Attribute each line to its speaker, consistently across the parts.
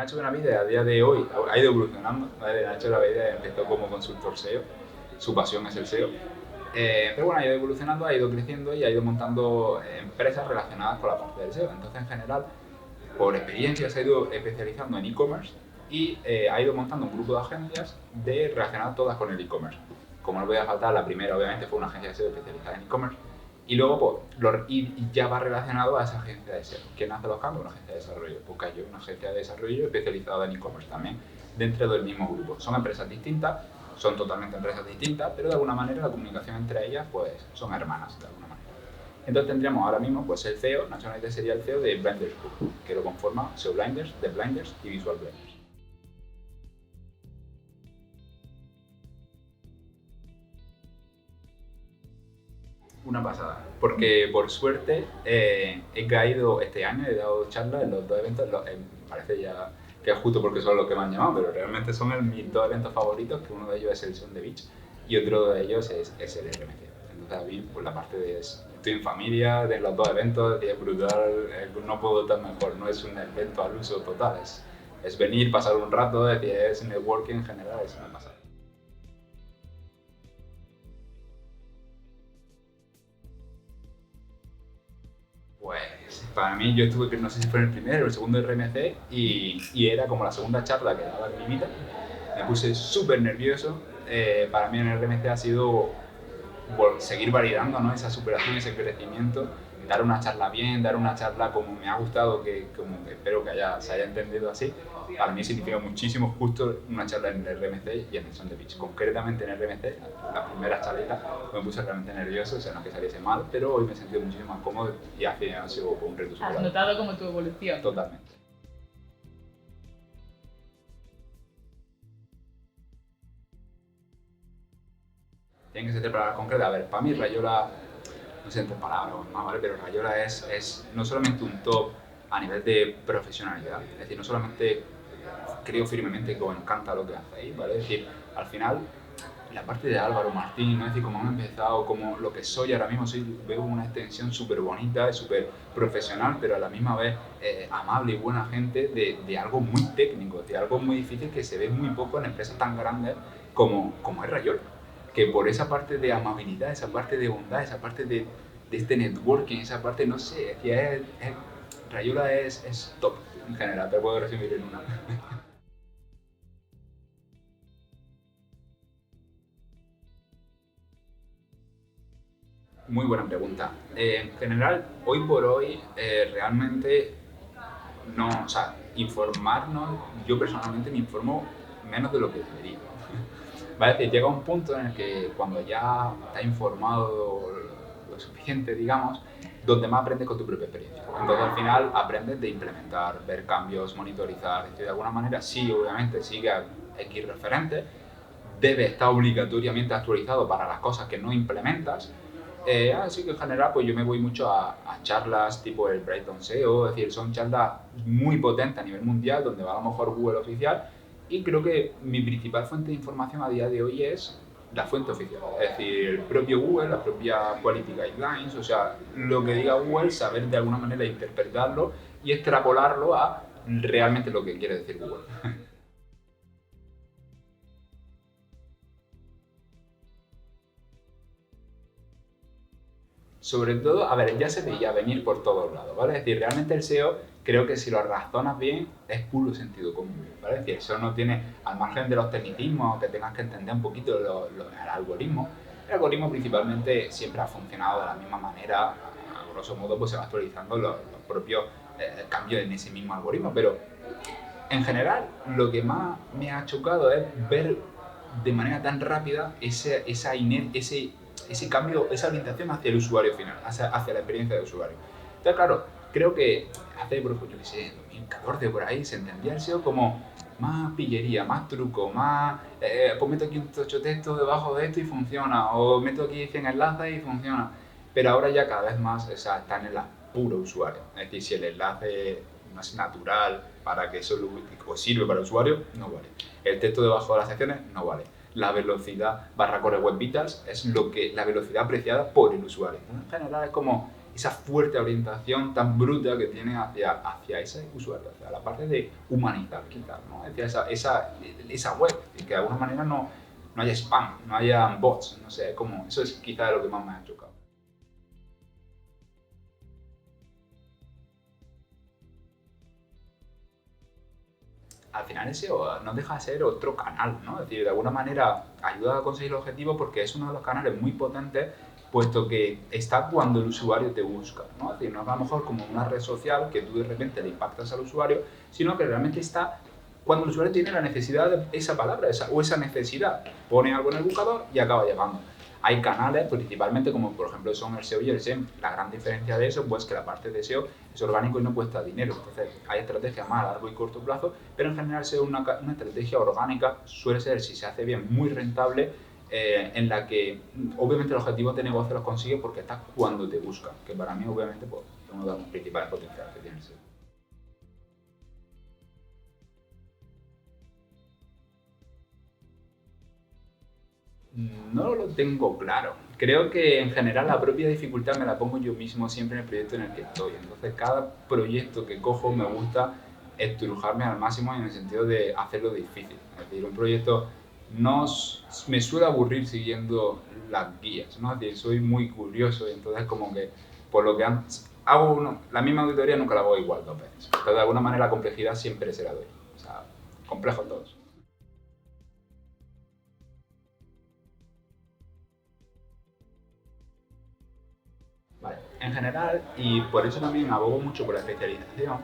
Speaker 1: Nacho Benavides a día de hoy ha ido evolucionando, ¿vale? Nacho Benavides empezó como consultor SEO, su pasión es el SEO. Pero bueno, ha ido evolucionando, ha ido creciendo y ha ido montando empresas relacionadas con la parte del SEO. Entonces, en general, por experiencia se ha ido especializando en e-commerce y ha ido montando un grupo de agencias relacionadas todas con el e-commerce. Como no podía faltar, la primera obviamente fue una agencia de SEO especializada en e-commerce y luego pues, ya va relacionado a esa agencia de SEO. ¿Quién hace los cambios? Una agencia de desarrollo. Pues yo, una agencia de desarrollo especializada en e-commerce también, dentro del mismo grupo. Son empresas distintas, son totalmente empresas distintas, pero de alguna manera la comunicación entre ellas pues son hermanas de alguna manera. Entonces tendríamos ahora mismo pues el CEO, Nacho Benavides sería el CEO de Blinders Group, que lo conforma SEO Blinders, The Blinders y Visual Blinders. Una pasada, porque por suerte he caído este año, he dado charlas en los dos eventos, parece ya que es justo porque son los que me han llamado, pero realmente son mis dos eventos favoritos, que uno de ellos es el Sound the Beach y otro de ellos es el RMC. Entonces a mí, por la parte de estoy en familia, de los dos eventos, es brutal, no puedo estar mejor, no es un evento al uso total, es venir, pasar un rato, es networking en general, es una pasada. Pues para mí, yo estuve, no sé si fue en el primero o el segundo RMC y era como la segunda charla que daba en mi vida. Me puse súper nervioso. Para mí en el RMC ha sido seguir validando, ¿no? Esa superación, ese crecimiento, dar una charla bien, dar una charla como me ha gustado, como que espero que se haya entendido así. Para mí significa muchísimo justo una charla en el RMC y en el Sound the Beach. Concretamente en el RMC, la primera charlita, me puse realmente nervioso, o sea, no que saliese mal, pero hoy me he sentido muchísimo más cómodo y al final ha sido un reto superado.
Speaker 2: Has notado como tu evolución.
Speaker 1: Totalmente. Tienen que ser tres palabras concretas. A ver, para mí Rayola, no sé en tres palabras más, ¿vale? Pero Rayola es no solamente un top a nivel de profesionalidad, es decir, no solamente creo firmemente que os encanta lo que hacéis, ¿vale? Es decir, al final, la parte de Álvaro Martín, ¿no? Es decir, como han empezado, como lo que soy ahora mismo, veo una extensión súper bonita, súper profesional, pero a la misma vez amable y buena gente de algo muy técnico, de algo muy difícil que se ve muy poco en empresas tan grandes como es Rayola. Que por esa parte de amabilidad, esa parte de bondad, esa parte de este networking, esa parte, no sé, Rayola es top en general, te puedo resumir en una. Muy buena pregunta. En general, hoy por hoy, realmente no, o sea, informarnos, yo personalmente me informo menos de lo que debería. ¿Vale? Es decir, llega un punto en el que cuando ya estás informado lo suficiente, digamos, donde más aprendes con tu propia experiencia. Entonces al final aprendes de implementar, ver cambios, monitorizar, de alguna manera sí, obviamente sigue a X referentes, debe estar obligatoriamente actualizado para las cosas que no implementas. Así que en general pues yo me voy mucho a charlas tipo el Brighton SEO, es decir, son charlas muy potentes a nivel mundial donde va a lo mejor Google oficial y creo que mi principal fuente de información a día de hoy es la fuente oficial, es decir, el propio Google, la propia Quality Guidelines, o sea, lo que diga Google, saber de alguna manera interpretarlo y extrapolarlo a realmente lo que quiere decir Google. Sobre todo, a ver, ya se veía venir por todos lados, ¿vale? Es decir, realmente el SEO, creo que si lo razonas bien, es puro sentido común, ¿vale? Es decir, eso no tiene, al margen de los tecnicismos, que tengas que entender un poquito el algoritmo principalmente siempre ha funcionado de la misma manera, a grosso modo pues se va actualizando los propios cambios en ese mismo algoritmo, pero en general lo que más me ha chocado es ver de manera tan rápida ese cambio, esa orientación hacia el usuario final, hacia la experiencia del usuario. Entonces, claro, creo que hace, por ejemplo, yo qué sé, en 2014 por ahí, se entendía el SEO como más pillería, más truco, más pues meto aquí un tocho texto debajo de esto y funciona, o meto aquí 100 enlaces y funciona. Pero ahora ya cada vez más, o sea, está en el puro usuario. Es decir, si el enlace no es natural para que eso sirve para el usuario, no vale. El texto debajo de las secciones no vale. La velocidad /core web vitals es la velocidad apreciada por el usuario. En general es como esa fuerte orientación tan bruta que tienen hacia ese usuario, hacia la parte de humanizar quizás, ¿no? Hacia esa web, y que de alguna manera no haya spam, no haya bots, no sé, como, eso es quizás lo que más me ha chocado. Al final el SEO no deja de ser otro canal, ¿no? Es decir, de alguna manera ayuda a conseguir el objetivo porque es uno de los canales muy potentes, puesto que está cuando el usuario te busca, ¿no? Es decir, no es a lo mejor como una red social que tú de repente le impactas al usuario, sino que realmente está cuando el usuario tiene la necesidad de esa palabra o esa necesidad. Pone algo en el buscador y acaba llegando. Hay canales, principalmente como por ejemplo son el SEO y el SEM. La gran diferencia de eso pues que la parte de SEO es orgánico y no cuesta dinero. Entonces hay estrategias más a largo y corto plazo, pero en general SEO una estrategia orgánica suele ser, si se hace bien, muy rentable, en la que obviamente los objetivos de negocio los consigues porque estás cuando te buscan, que para mí obviamente pues, es uno de los principales potenciales que tiene el SEO. No lo tengo claro. Creo que en general la propia dificultad me la pongo yo mismo siempre en el proyecto en el que estoy. Entonces cada proyecto que cojo me gusta estrujarme al máximo en el sentido de hacerlo difícil. Es decir, un proyecto no me suele aburrir siguiendo las guías, ¿no? Es decir, soy muy curioso y entonces como que por lo que hago la misma auditoría nunca la hago igual dos veces. Pero de alguna manera la complejidad siempre se la doy. O sea, complejos todos. Vale. En general, y por eso también abogo mucho por la especialización,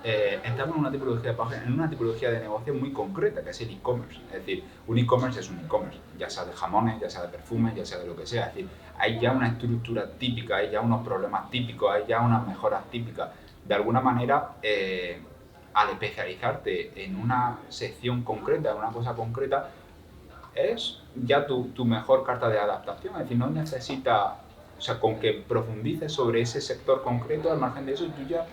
Speaker 1: estamos en una tipología de página, en una tipología de negocio muy concreta, que es el e-commerce. Es decir, un e-commerce es un e-commerce, ya sea de jamones, ya sea de perfumes, ya sea de lo que sea. Es decir, hay ya una estructura típica, hay ya unos problemas típicos, hay ya unas mejoras típicas. De alguna manera, al especializarte en una sección concreta, en una cosa concreta, es ya tu mejor carta de adaptación. Es decir, no necesita, o sea, con que profundices sobre ese sector concreto, al margen de eso, tú ya,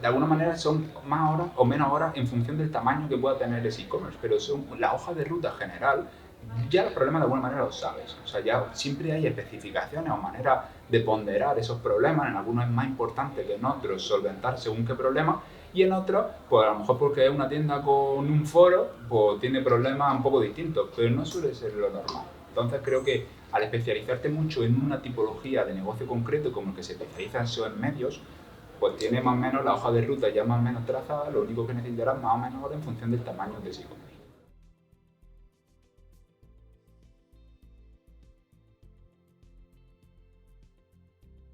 Speaker 1: de alguna manera, son más horas o menos horas en función del tamaño que pueda tener ese e-commerce, pero son la hoja de ruta general, ya los problemas de alguna manera los sabes. O sea, ya siempre hay especificaciones o maneras de ponderar esos problemas. En algunos es más importante que en otros solventar según qué problema, y en otros, pues a lo mejor porque es una tienda con un foro, pues tiene problemas un poco distintos, pero no suele ser lo normal. Entonces creo que al especializarte mucho en una tipología de negocio concreto, como el que se especializa en SEO en medios, pues tiene más o menos la hoja de ruta ya más o menos trazada, lo único que necesitarás más o menos ahora en función del tamaño de ese e-commerce.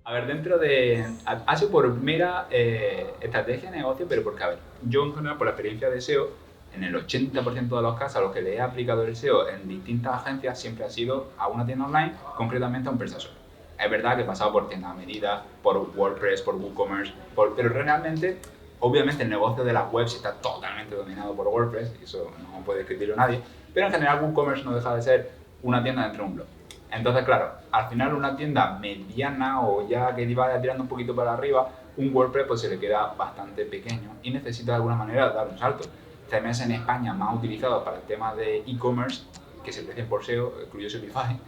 Speaker 1: A ver, dentro de... Ha sido por mera estrategia de negocio, pero porque, a ver, yo en general, por la experiencia de SEO, en el 80% de los casos a los que le he aplicado el SEO en distintas agencias siempre ha sido a una tienda online, concretamente a un PrestaShop. Es verdad que he pasado por tiendas a medida, por WordPress, por WooCommerce, pero realmente, obviamente el negocio de las webs está totalmente dominado por WordPress, y eso no puede discutirlo nadie, pero en general WooCommerce no deja de ser una tienda dentro de un blog. Entonces, claro, al final una tienda mediana o ya que vaya tirando un poquito para arriba, un WordPress pues se le queda bastante pequeño y necesita de alguna manera dar un salto. CMS en España más utilizado para el tema de e-commerce, que se precian por SEO, incluyo Shopify,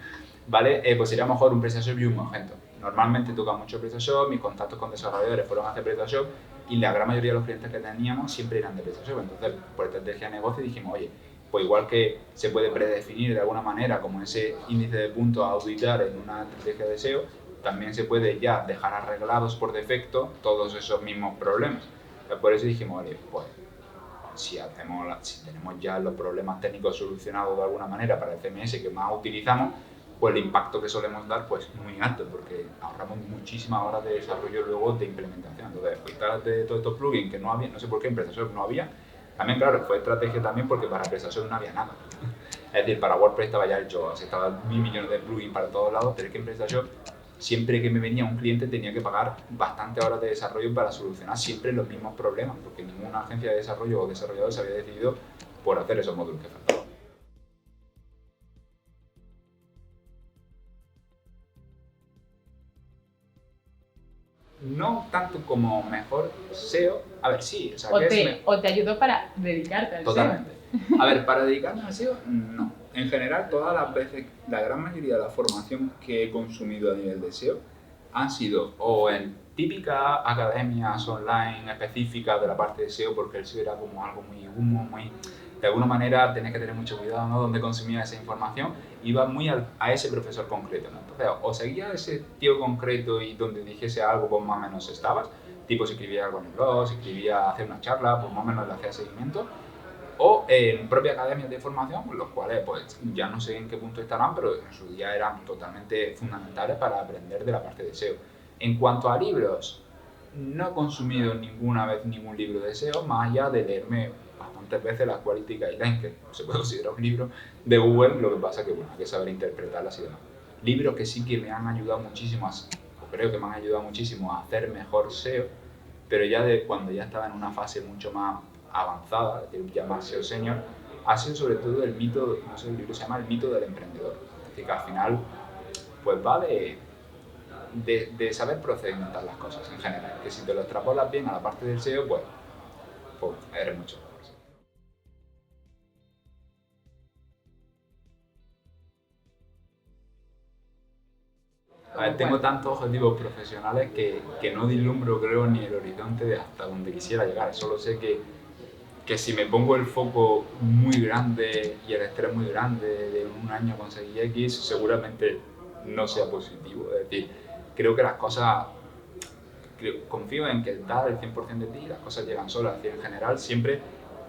Speaker 1: ¿vale? Pues sería mejor un PrestaShop y un Magento. Normalmente toca mucho PrestaShop, mis contactos con desarrolladores fueron hacia PrestaShop y la gran mayoría de los clientes que teníamos siempre eran de PrestaShop. Entonces, por estrategia de negocio dijimos, oye, pues igual que se puede predefinir de alguna manera como ese índice de puntos a auditar en una estrategia de SEO, también se puede ya dejar arreglados por defecto todos esos mismos problemas. Por eso dijimos, oye, pues si tenemos ya los problemas técnicos solucionados de alguna manera para el CMS que más utilizamos, pues el impacto que solemos dar pues es muy alto porque ahorramos muchísimas horas de desarrollo luego de implementación. Entonces, de todos estos plugins que no había, no sé por qué en PrestaShop no había, también claro, fue estrategia también porque para PrestaShop no había nada. Es decir, para WordPress estaba ya hecho, estaban mil millones de plugins para todos lados, pero es que en PrestaShop siempre que me venía un cliente tenía que pagar bastantes horas de desarrollo para solucionar siempre los mismos problemas, porque ninguna agencia de desarrollo o desarrollador se había decidido por hacer esos módulos que faltaban. No tanto como mejor SEO, a ver, sí, o sea,
Speaker 2: o te ayudó para dedicarte al SEO.
Speaker 1: Totalmente. A ver, para dedicarme al SEO, no. En general, todas las veces, la gran mayoría de la formación que he consumido a nivel de SEO han sido o en típicas academias online específicas de la parte de SEO, porque el SEO era como algo muy humo, muy... De alguna manera tenías que tener mucho cuidado, ¿no? Donde consumía esa información, iba muy a ese profesor concreto, ¿no? Entonces, o seguía a ese tío concreto y donde dijese algo, pues más o menos estabas, tipo si escribía algo en el blog, si escribía hacer una charla, pues más o menos le hacía seguimiento, o en propias academias de formación, los cuales pues ya no sé en qué punto estarán, pero en su día eran totalmente fundamentales para aprender de la parte de SEO. En cuanto a libros, no he consumido ninguna vez ningún libro de SEO, más allá de leerme bastantes veces la Quality Guidelines, que se puede considerar un libro de Google, lo que pasa que bueno, hay que saber interpretarlas y demás. Libros que sí que me han ayudado muchísimo, o creo que me han ayudado muchísimo a hacer mejor SEO, pero ya de cuando ya estaba en una fase mucho más avanzada, ya más SEO senior, ha sido sobre todo el mito, no sé, el libro se llama El mito del emprendedor. Es decir, que al final pues va de saber procedimentar las cosas en general, que si te lo extrapolas bien a la parte del SEO, pues eres mucho mejor. A ver, tengo tantos objetivos profesionales que no vislumbro, creo, ni el horizonte de hasta donde quisiera llegar. Solo sé que si me pongo el foco muy grande y el estrés muy grande de un año conseguir X, seguramente no sea positivo. Es decir, creo que las cosas, confío en que das el 100% de ti y las cosas llegan solas. Es decir, en general, siempre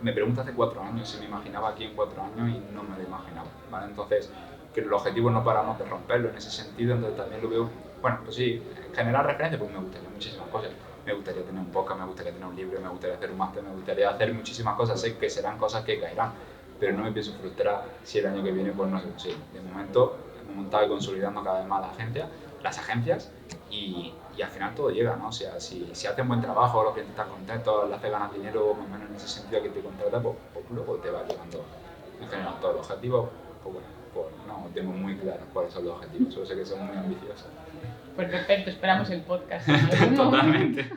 Speaker 1: me pregunto hace 4 años si me imaginaba aquí en 4 años y no me lo imaginaba, ¿vale? Entonces, que los objetivos no paramos de romperlo en ese sentido, entonces también lo veo, bueno, pues sí, generar referencia, pues me gustaría muchísimas cosas. Me gustaría tener un podcast, me gustaría tener un libro, me gustaría hacer un máster, me gustaría hacer muchísimas cosas. Sé que serán cosas que caerán, pero no me pienso frustrar si el año que viene pues no se consigue. De momento hemos montado y consolidando cada vez más las agencias y al final todo llega, ¿no? O sea, si haces un buen trabajo, los clientes están contentos, le haces ganar dinero, más o menos en ese sentido que te contrata, pues luego te va llegando en general todos los objetivos. Pues bueno, pues no tengo muy claro cuáles son los objetivos, solo sé que son muy ambiciosos.
Speaker 2: Pues perfecto, esperamos el podcast en algún momento.
Speaker 1: Totalmente.